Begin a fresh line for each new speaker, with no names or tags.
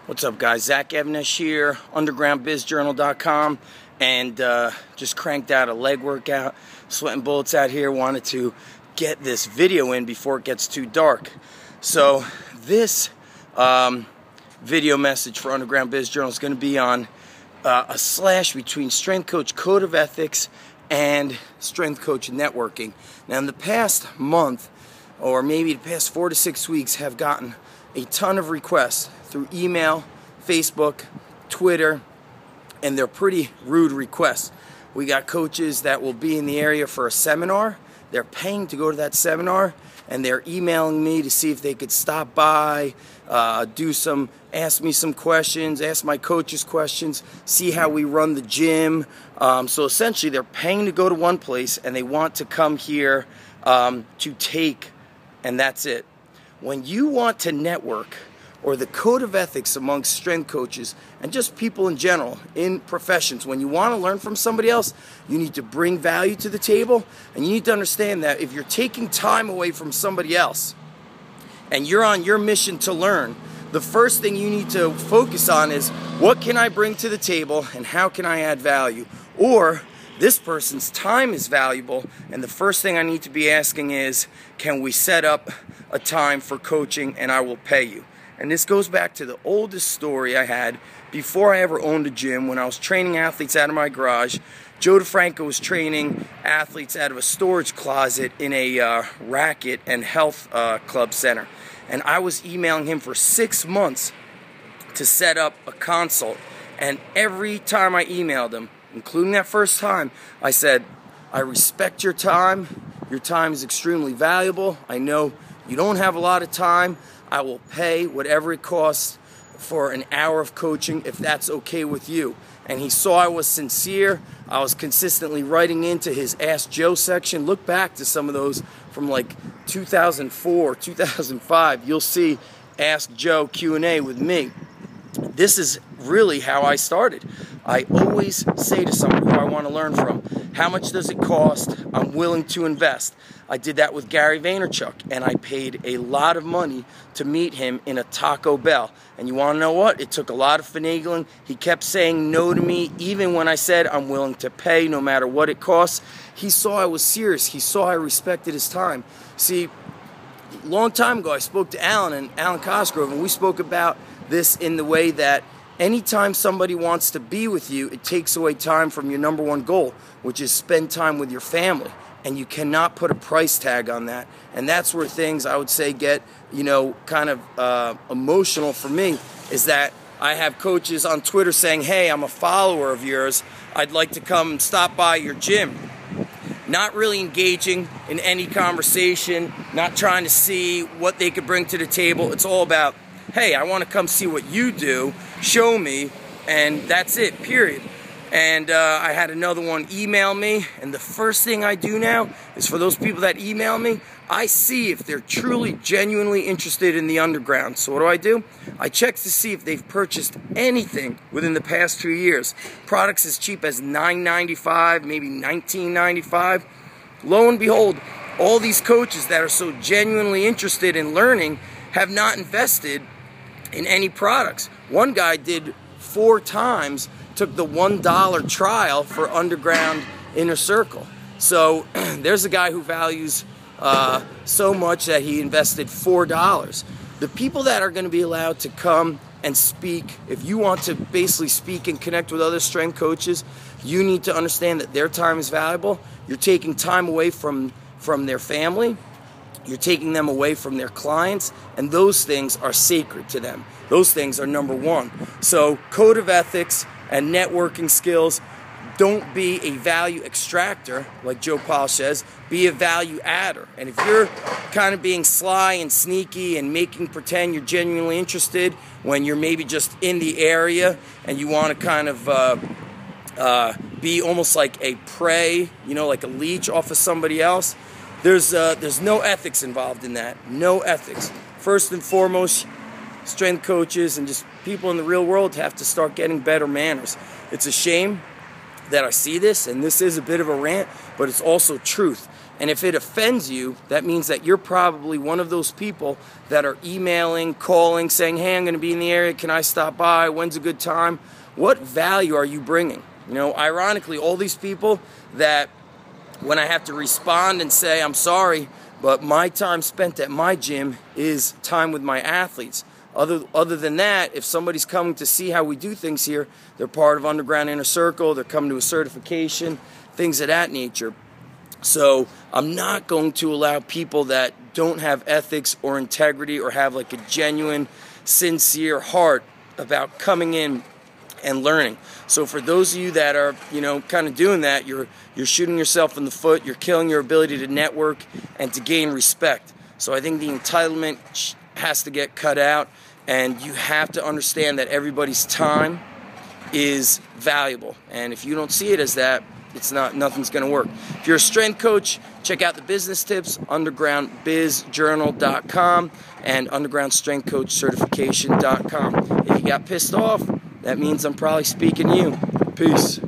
What's up, guys? Zach Evnesh here, undergroundbizjournal.com, and just cranked out a leg workout, sweating bullets out here. Wanted to get this video in before it gets too dark. So this video message for Underground Biz Journal is going to be on a slash between Strength Coach Code of Ethics and Strength Coach Networking. Now, in the past month, or maybe the past 4 to 6 weeks, have gotten a ton of requests through email, Facebook, Twitter, and they're pretty rude requests. We got coaches that will be in the area for a seminar. They're paying to go to that seminar, and they're emailing me to see if they could stop by, ask me some questions, ask my coaches questions, see how we run the gym. So essentially, they're paying to go to one place, and they want to come here to take, and that's it. When you want to network, or the code of ethics amongst strength coaches and just people in general in professions, when you want to learn from somebody else, you need to bring value to the table, and you need to understand that if you're taking time away from somebody else and you're on your mission to learn, the first thing you need to focus on is, what can I bring to the table and how can I add value? Or, this person's time is valuable, and the first thing I need to be asking is, can we set up a time for coaching and I will pay you? And this goes back to the oldest story I had before I ever owned a gym. When I was training athletes out of my garage, Joe DeFranco was training athletes out of a storage closet in a racket and health club center. And I was emailing him for 6 months to set up a consult. And every time I emailed him, including that first time, I said, I respect your time. Your time is extremely valuable. I know you don't have a lot of time. I will pay whatever it costs for an hour of coaching if that's okay with you. And he saw I was sincere. I was consistently writing into his Ask Joe section. Look back to some of those from like 2004, 2005. You'll see Ask Joe Q&A with me. This is really how I started. I always say to someone who I want to learn from, how much does it cost? I'm willing to invest. I did that with Gary Vaynerchuk, and I paid a lot of money to meet him in a Taco Bell. And you want to know what? It took a lot of finagling. He kept saying no to me, even when I said I'm willing to pay no matter what it costs. He saw I was serious. He saw I respected his time. See, a long time ago, I spoke to Alan Cosgrove, and we spoke about this in the way that anytime somebody wants to be with you, it takes away time from your number one goal, which is spend time with your family. And you cannot put a price tag on that. And that's where things, I would say, get, kind of emotional for me, is that I have coaches on Twitter saying, hey, I'm a follower of yours. I'd like to come stop by your gym. Not really engaging in any conversation, not trying to see what they could bring to the table. It's all about, hey, I want to come see what you do, show me, and that's it, period. And I had another one email me, and the first thing I do now is, for those people that email me, I see if they're truly, genuinely interested in the underground. So what do? I check to see if they've purchased anything within the past 2 years. Products as cheap as $9.95, maybe $19.95. Lo and behold, all these coaches that are so genuinely interested in learning have not invested in any products. One guy did 4 times, took the $1 trial for Underground Inner Circle. So there's a guy who values so much that he invested $4. The people that are going to be allowed to come and speak, if you want to basically speak and connect with other strength coaches, you need to understand that their time is valuable. You're taking time away from their family. You're taking them away from their clients, and those things are sacred to them. Those things are number one. So code of ethics and networking skills. Don't be a value extractor, like Joe Polish says. Be a value adder. And if you're kind of being sly and sneaky and making pretend you're genuinely interested when you're maybe just in the area and you want to kind of be almost like a prey, like a leech off of somebody else, there's no ethics involved in that. No ethics. First and foremost, strength coaches and just people in the real world have to start getting better manners. It's a shame that I see this, and this is a bit of a rant, but it's also truth. And if it offends you, that means that you're probably one of those people that are emailing, calling, saying, hey, I'm going to be in the area. Can I stop by? When's a good time? What value are you bringing? You know, ironically, all these people that when I have to respond and say, I'm sorry, but my time spent at my gym is time with my athletes. Other than that, if somebody's coming to see how we do things here, they're part of Underground Inner Circle, they're coming to a certification, things of that nature. So I'm not going to allow people that don't have ethics or integrity or have like a genuine, sincere heart about coming in and learning. So for those of you that are, you know, kind of doing that, you're shooting yourself in the foot, you're killing your ability to network and to gain respect. So I think the entitlement has to get cut out, and you have to understand that everybody's time is valuable. And if you don't see it as that, nothing's going to work. If you're a strength coach, check out the business tips, undergroundbizjournal.com and undergroundstrengthcoachcertification.com. If you got pissed off, that means I'm probably speaking to you. Peace.